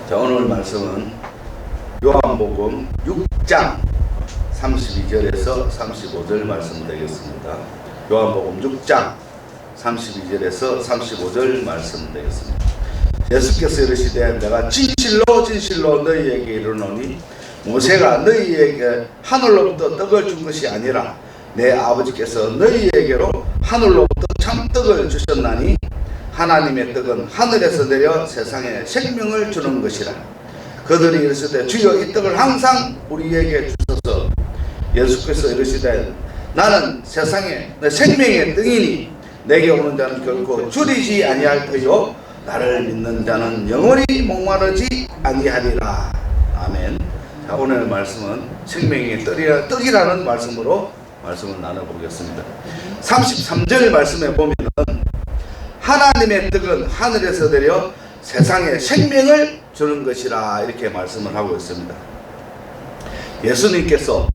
자, 오늘 말씀은 요한복음 6장 32절에서 35절 말씀 되겠습니다. 요한복음 6장 32절에서 35절 말씀 되겠습니다. 예수께서 이르시되 내가 진실로 진실로 너희에게 이르노니 모세가 너희에게 하늘로부터 떡을 준 것이 아니라 내 아버지께서 너희에게로 하늘로부터 참떡을 주셨나니 하나님의 떡은 하늘에서 내려 세상에 생명을 주는 것이라. 그들이 이르시되 주여 이 떡을 항상 우리에게 주소서. 예수께서 이르시되 나는 세상에 내 생명의 떡이니 내게 오는 자는 결코 줄이지 아니할 터요 나를 믿는 자는 영원히 목마르지 아니하리라. 아멘. 자, 오늘 말씀은 생명의 떡이라는 말씀으로 말씀을 나눠보겠습니다. 33절 말씀에 보면은 하나님의 떡은 하늘에서 내려 세상에 생명을 주는 것이라 이렇게 말씀을 하고 있습니다. 예수님께서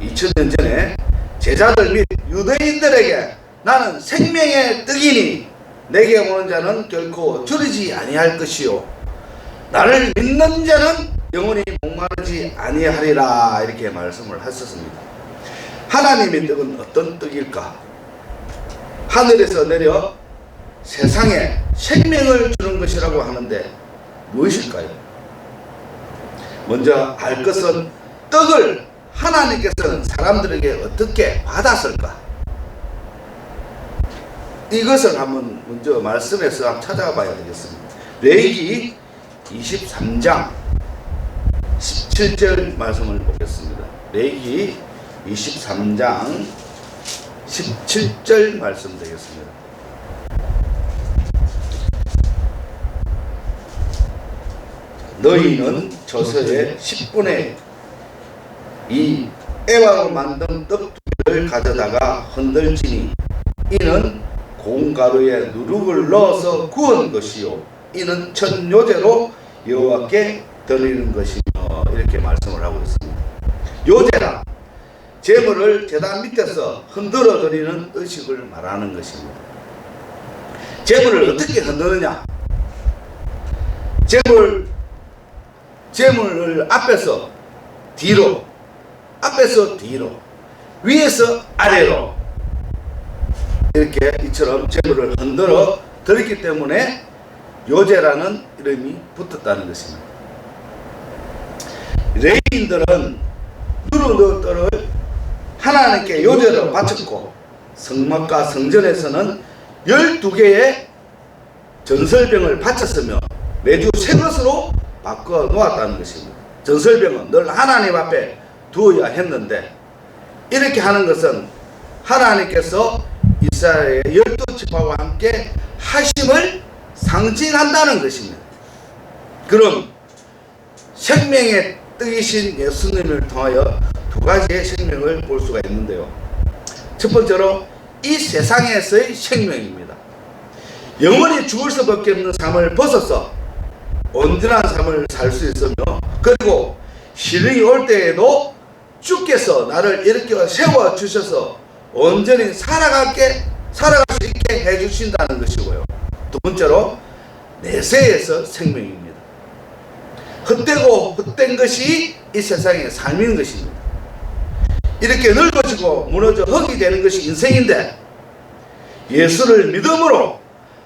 2000년 전에 제자들 및 유대인들에게 나는 생명의 떡이니 내게 오는 자는 결코 줄이지 아니할 것이요 나를 믿는 자는 영원히 목마르지 아니하리라 이렇게 말씀을 하셨습니다. 하나님의 떡은 어떤 떡일까? 하늘에서 내려 세상에 생명을 주는 것이라고 하는데 무엇일까요? 먼저 알 것은 떡을 하나님께서는 사람들에게 어떻게 받았을까? 이것을 한번 먼저 말씀에서 한번 찾아봐야 되겠습니다. 레위기 23장 17절 말씀을 보겠습니다. 레위기 23장 17절 말씀 되겠습니다. 너희는 저서의 10분의 2 애와로 만든 떡두개를 가져다가 흔들지니 이는 공가루에 누룩을 넣어서 구운 것이요 이는 첫 요제로 여호와께 드리는 것이며 이렇게 말씀을 하고 있습니다. 요제란 제물을 제단 밑에서 흔들어 드리는 의식을 말하는 것입니다. 제물을 어떻게 흔드느냐? 제물을 앞에서 뒤로, 앞에서 뒤로, 위에서 아래로 이렇게 이처럼 제물을 흔들어 드렸기 때문에 요제라는 이름이 붙었다는 것입니다. 레위인들은 누룩을 하나님께 요제로 바쳤고 성막과 성전에서는 12개의 전설병을 바쳤으며 매주 새 것으로 바꿔 놓았다는 것입니다. 전설병은 늘 하나님 앞에 두어야 했는데 이렇게 하는 것은 하나님께서 이스라엘의 12지파와 함께 하심을 상징한다는 것입니다. 그럼 생명의 떡이신 예수님을 통하여 두 가지의 생명을 볼 수가 있는데요. 첫 번째로 이 세상에서의 생명입니다. 영원히 죽을 수밖에 없는 삶을 벗어서 온전한 삶을 살 수 있으며 그리고 시련이 올 때에도 주께서 나를 일으켜 세워주셔서 온전히 살아갈 수 있게 해주신다는 것이고요. 두 번째로 내세에서 생명입니다. 헛되고 헛된 것이 이 세상의 삶인 것입니다. 이렇게 늙어지고 무너져 흙이 되는 것이 인생인데 예수를 믿음으로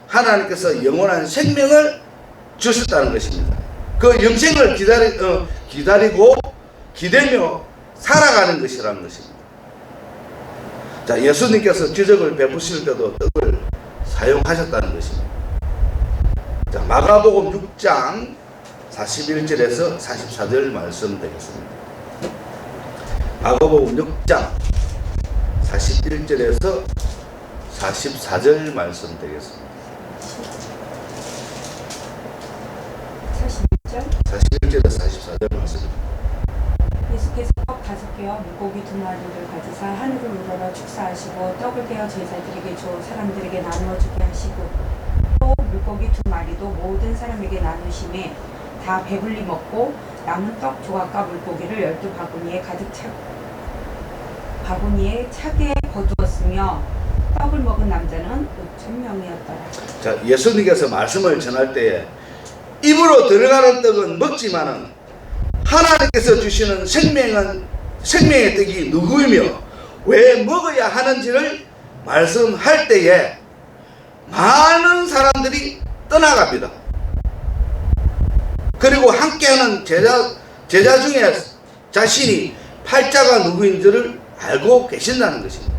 하나님께서 영원한 생명을 주셨다는 것입니다. 그 영생을 기다리고 기대며 살아가는 것이라는 것입니다. 자, 예수님께서 기적을 베푸실 때도 떡을 사용하셨다는 것입니다. 자, 마가복음 6장 41절에서 44절 말씀 되겠습니다. 마가복음 6장 41절에서 44절 말씀 되겠습니다. 41절에서 44절 말씀. 예수께서 떡 5개와 물고기 2마리를 가지사 하늘을 우러러 축사하시고 떡을 떼어 제자들에게 주어 사람들에게 나누어 주게 하시고 또 물고기 2마리도 모든 사람에게 나누심에 다 배불리 먹고 남은 떡 조각과 물고기를 12바구니에 바구니에 차게 거두었으며 떡을 먹은 남자는 5,000명이었더라. 자, 예수님께서 말씀을 전할 때에 입으로 들어가는 떡은 먹지만은 하나님께서 주시는 생명의 떡이 누구이며 왜 먹어야 하는지를 말씀할 때에 많은 사람들이 떠나갑니다. 그리고 함께하는 제자 중에 자신이 팔자가 누구인지를 알고 계신다는 것입니다.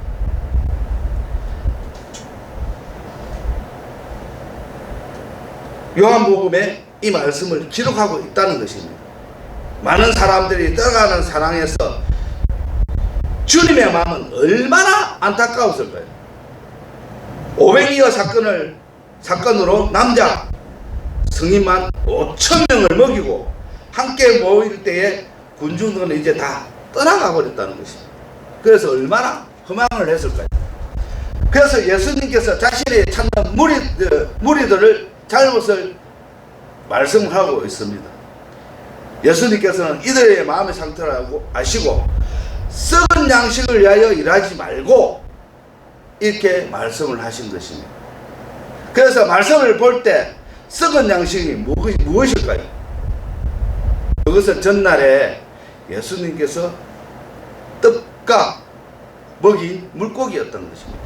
요한복음에 이 말씀을 기록하고 있다는 것입니다. 많은 사람들이 떠나가는 상황에서 주님의 마음은 얼마나 안타까웠을까요? 500리어 사건으로 남자 성인만 5,000명을 먹이고 함께 모일 때에 군중들은 이제 다 떠나가 버렸다는 것입니다. 그래서 얼마나 허망을 했을까요? 그래서 예수님께서 자신의 찾는 무리들을 잘못을 말씀하고 있습니다. 예수님께서는 이들의 마음의 상태를 아시고 썩은 양식을 위하여 일하지 말고 이렇게 말씀을 하신 것입니다. 그래서 말씀을 볼 때 썩은 양식이 무엇일까요? 그것은 전날에 예수님께서 떡과 먹인 물고기였던 것입니다.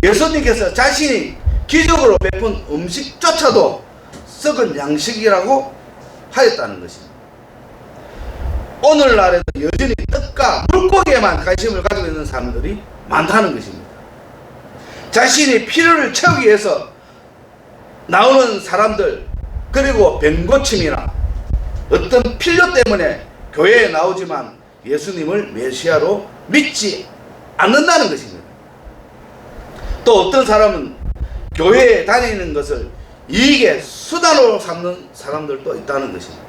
예수님께서 자신이 기적으로 베푼 음식조차도 썩은 양식이라고 하였다는 것입니다. 오늘날에도 여전히 떡과 물고기에만 관심을 가지고 있는 사람들이 많다는 것입니다. 자신이 필요를 채우기 위해서 나오는 사람들, 그리고 병고침이나 어떤 필요 때문에 교회에 나오지만 예수님을 메시아로 믿지 않는다는 것입니다. 또 어떤 사람은 교회에 다니는 것을 이익의 수단으로 삼는 사람들도 있다는 것입니다.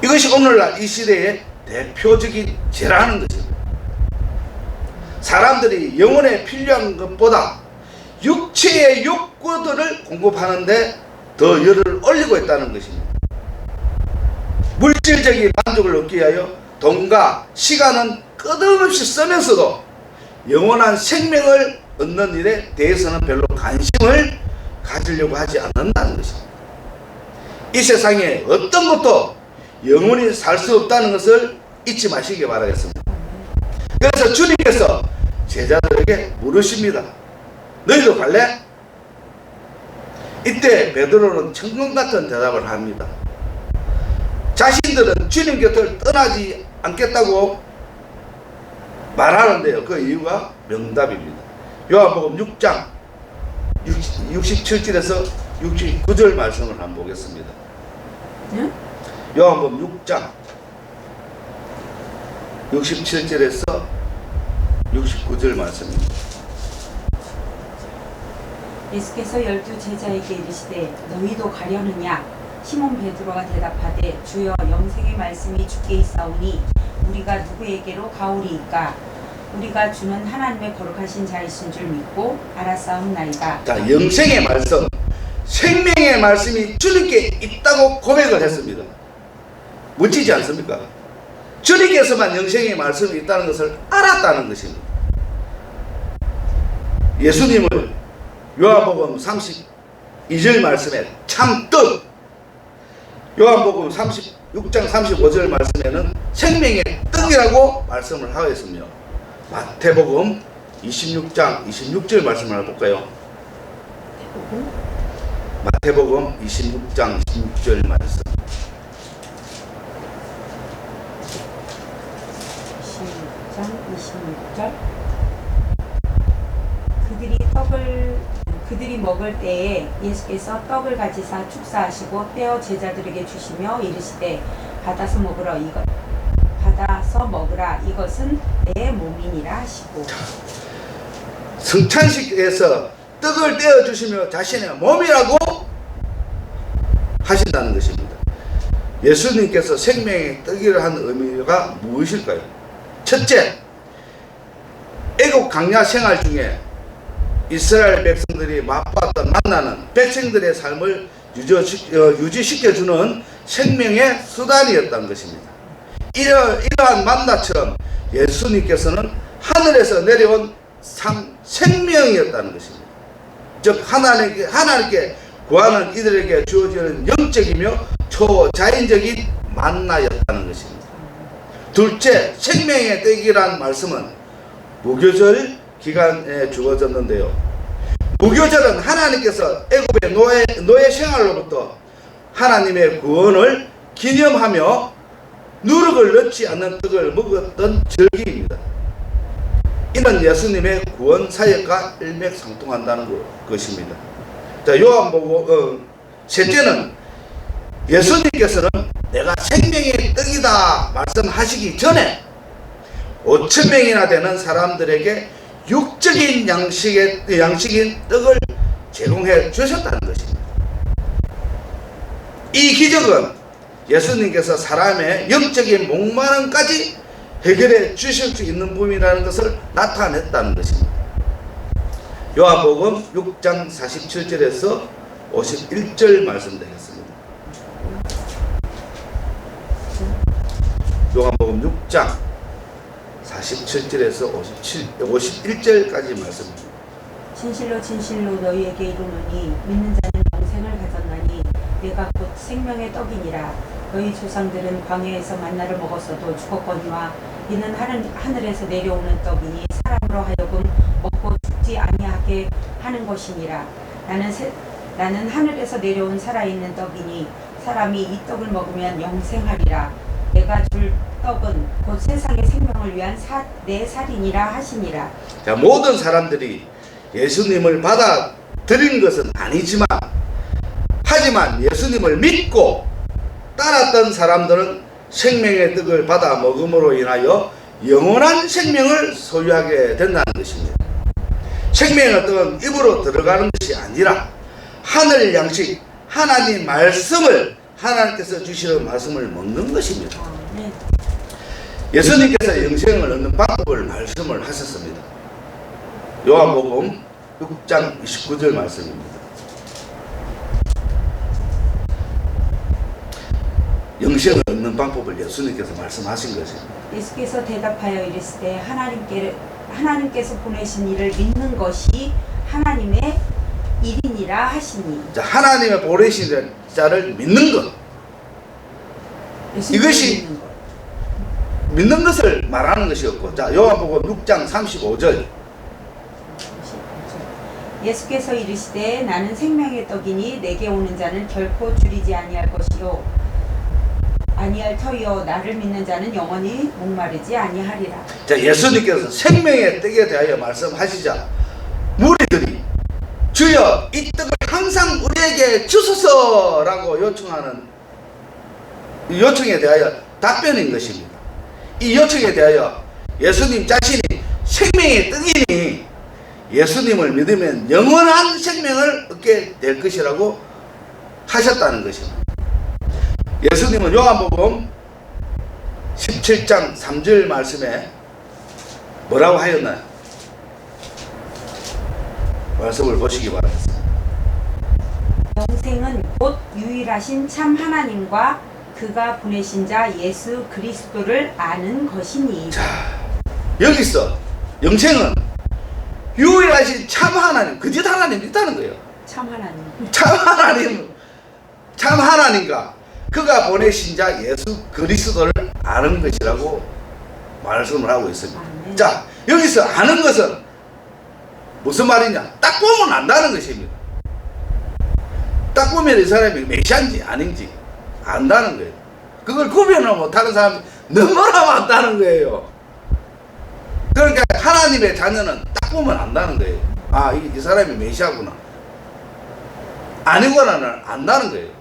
이것이 오늘날 이 시대의 대표적인 죄라는 것입니다. 사람들이 영혼에 필요한 것보다 육체의 욕구들을 공급하는데 더 열을 올리고 있다는 것입니다. 물질적인 만족을 얻기 위하여 돈과 시간은 끝없이 쓰면서도 영원한 생명을 얻는 일에 대해서는 별로 관심을 가지려고 하지 않는다는 것입니다. 이 세상에 어떤 것도 영원히 살 수 없다는 것을 잊지 마시기 바라겠습니다. 그래서 주님께서 제자들에게 물으십니다. 너희도 갈래? 이때 베드로는 천금 같은 대답을 합니다. 자신들은 주님 곁을 떠나지 않겠다고 말하는데요. 그 이유가 명답입니다. 요한복음 6장 67절에서 69절 말씀을 한번 보겠습니다. 응? 요한복음 6장 67절에서 69절 말씀입니다. 예수께서 12 제자에게 이르시되 너희도 가려느냐? 시몬 베드로가 대답하되 주여 영생의 말씀이 주께 있사오니 우리가 누구에게로 가오리이까? 우리가 주는 하나님의 거룩하신 자이신 줄 믿고 알았사옵나이다. 자, 영생의 말씀, 생명의 말씀이 주님께 있다고 고백을 했습니다. 멋지지 않습니까? 주님께서만 영생의 말씀이 있다는 것을 알았다는 것입니다. 예수님을 요한복음 32절 말씀에 참뜻, 요한복음 6장 35절 말씀에는 생명의 떡이라고 말씀을 하고 있으며 마태복음 26장 26절 말씀을 볼까요? 마태복음 26장 26절 말씀. 26장 26절. 그들이 먹을 때에 예수께서 떡을 가지사 축사하시고 떼어 제자들에게 주시며 이르시되 받아서 먹으라 이것은 내 몸이니라 하시고. 성찬식에서 떡을 떼어 주시며 자신의 몸이라고 하신다는 것입니다. 예수님께서 생명의 떡이라 하는 의미가 무엇일까요? 첫째, 애국 강야 생활 중에 이스라엘 백성들이 맛봤던 만나는 백성들의 삶을 유지시켜주는 생명의 수단이었던 것입니다. 이러한 만나처럼 예수님께서는 하늘에서 내려온 생명이었다는 것입니다. 즉 하나님께 구하는 이들에게 주어지는 영적이며 초자연적인 만나였다는 것입니다. 둘째, 생명의 떡이란 말씀은 무교절 기간에 주어졌는데요. 무교절은 하나님께서 애굽의 노예 생활로부터 하나님의 구원을 기념하며 누룩을 넣지 않는 떡을 먹었던 절기입니다. 이는 예수님의 구원 사역과 일맥상통한다는 것입니다. 자, 요한복음 셋째는 예수님께서는 내가 생명의 떡이다 말씀하시기 전에 5,000명이나 되는 사람들에게 육적인 양식인 떡을 제공해 주셨다는 것입니다. 이 기적은 예수님께서 사람의 영적인 목마름까지 해결해 주실 수 있는 분이라는 것을 나타냈다는 것입니다. 요한복음 6장 47절에서 51절 말씀 되겠습니다. 요한복음 6장 47절에서 51절까지 말씀입니다. 진실로 진실로 너희에게 이르노니 믿는 자는 영생을 가졌나니 내가 곧 생명의 떡이니라. 너희 조상들은 광야에서 만나를 먹었어도 죽었거니와 이는 하늘에서 내려오는 떡이니 사람으로 하여금 먹고 죽지 아니하게 하는 것이니라. 나는 하늘에서 내려온 살아있는 떡이니 사람이 이 떡을 먹으면 영생하리라. 내가 줄 떡은 곧 세상의 생명을 위한 내 살이니라 하시니라. 자, 모든 사람들이 예수님을 받아들인 것은 아니지만 하지만 예수님을 믿고 따랐던 사람들은 생명의 떡을 받아 먹음으로 인하여 영원한 생명을 소유하게 된다는 것입니다. 생명의 떡은 입으로 들어가는 것이 아니라 하늘 양식 하나님 말씀을 하나님께서 주시는 말씀을 먹는 것입니다. 예수님께서 영생을 얻는 방법을 말씀을 하셨습니다. 요한복음 6장 29절 말씀입니다. 영생을 얻는 방법을 예수님께서 말씀하신 것입니다. 예수께서 대답하여 이르시되 하나님께서 보내신 이를 믿는 것이 하나님의 일이니라 하시니. 자, 하나님의 보내신 자를 믿는 것, 이것이 믿는 것을 말하는 것이었고, 자, 요한복음 6장 35절. 예수께서 이르시되 나는 생명의 떡이니 내게 오는 자는 결코 줄이지 아니할 것이요 아니할 터이요 나를 믿는 자는 영원히 목마르지 아니하리라. 자, 예수님께서 생명의 떡에 대하여 말씀하시자 무리들이 주여 이 떡을 항상 우리에게 주소서라고 요청하는 이 요청에 대하여 답변인 것입니다. 이 요청에 대하여 예수님 자신이 생명의 떡이니 예수님을 믿으면 영원한 생명을 얻게 될 것이라고 하셨다는 것입니다. 예수님은 요한복음 17장 3절 말씀에 뭐라고 하였나요? 말씀을 보시기 바랍니다. 영생은 곧 유일하신 참 하나님과 그가 보내신 자 예수 그리스도를 아는 것이니. 자, 여기서 영생은 유일하신 참 하나님, 그짓 하나님 있다는 거예요. 참 하나님. 참 하나님과 그가 보내신 자 예수 그리스도를 아는 것이라고 말씀을 하고 있습니다. 아멘. 자, 여기서 아는 것은 무슨 말이냐? 딱 보면 안다는 것입니다. 딱 보면 이 사람이 메시아인지 아닌지 안다는 거예요. 그걸 구별을 못하는 사람이 너무나 많다는 거예요. 그러니까 하나님의 자녀는 딱 보면 안다는 거예요. 아, 이 사람이 메시아구나. 아니거나는 안다는 거예요.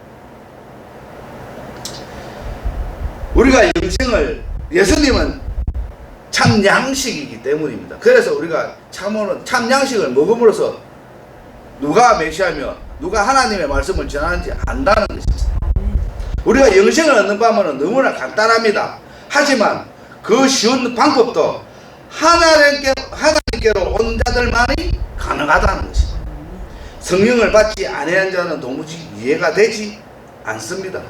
우리가 영생을, 예수님은 참 양식이기 때문입니다. 그래서 우리가 참 양식을 먹음으로써 누가 메시아며 누가 하나님의 말씀을 전하는지 안다는 것입니다. 우리가 영생을 얻는 방법은 너무나 간단합니다. 하지만 그 쉬운 방법도 하나님께로 온 자들만이 가능하다는 것입니다. 성령을 받지 아니한 자는 도무지 이해가 되지 않습니다.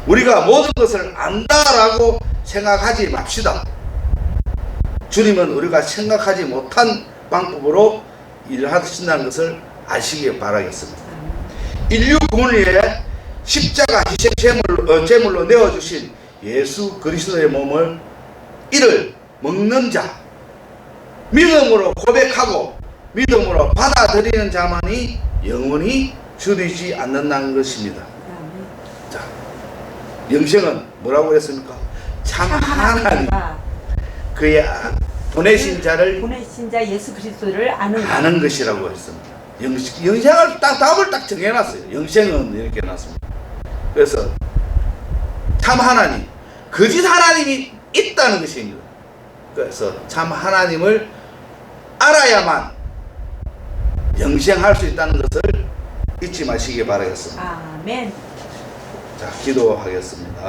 우리가 모든 것을 안다라고 생각하지 맙시다. 주님은 우리가 생각하지 못한 방법으로 일을 하신다는 것을 아시기 바라겠습니다. 인류 구원을 위해 십자가 희생 제물로 내어주신 예수 그리스도의 몸을 이를 먹는 자, 믿음으로 고백하고 믿음으로 받아들이는 자만이 영원히 줄이지 않는다는 것입니다. 아멘. 자, 영생은 뭐라고 했습니까? 참 하나님, 그의 보내신 자를 보내신 자 예수 그리스도를 아는 것. 아는 것이라고 했습니다. 영생을 답을 딱 정해놨어요. 영생은 이렇게 해놨습니다. 그래서 참 하나님, 거짓 하나님이 있다는 것입니다. 그래서 참 하나님을 알아야만 영생할 수 있다는 것을 잊지 마시기 바라겠습니다. 아멘. 자, 기도하겠습니다.